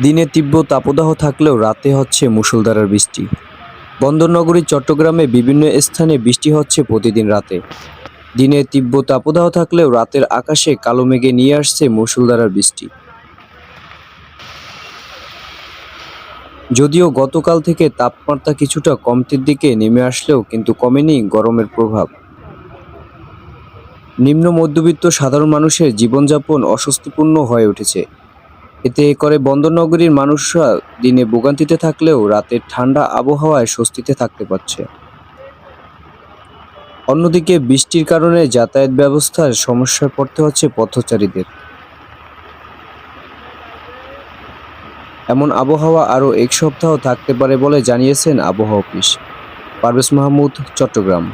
দিনে তীব্র তাপদাহ থাকলেও রাতে হচ্ছে মুষলধারার বৃষ্টি। বন্দরনগরী চট্টগ্রামে বিভিন্ন স্থানে বৃষ্টি হচ্ছে প্রতিদিন রাতে। দিনে তীব্র তাপদাহ থাকলেও রাতের আকাশে কালো মেঘে নিয়ে আসছে মুষলধারার বৃষ্টি। যদিও গতকাল থেকে তাপমাত্রা কিছুটা কমতির দিকে নেমে আসলেও কিন্তু কমেনি গরমের প্রভাব। নিম্ন মধ্যবিত্ত সাধারণ মানুষের জীবনযাপন অস্বস্তিপূর্ণ হয়ে উঠেছে। এতে করে বন্দরনগরীর মানুষরা দিনে ভোগান্তিতে থাকলেও রাতের ঠান্ডা আবহাওয়ায় স্বস্তিতে থাকতে পারছে। অন্যদিকে বৃষ্টির কারণে যাতায়াত ব্যবস্থার সমস্যায় পড়তে হচ্ছে পথচারীদের। এমন আবহাওয়া আরও এক সপ্তাহ থাকতে পারে বলে জানিয়েছেন আবহাওয়া অফিস। পারভেজ মাহমুদ, চট্টগ্রাম।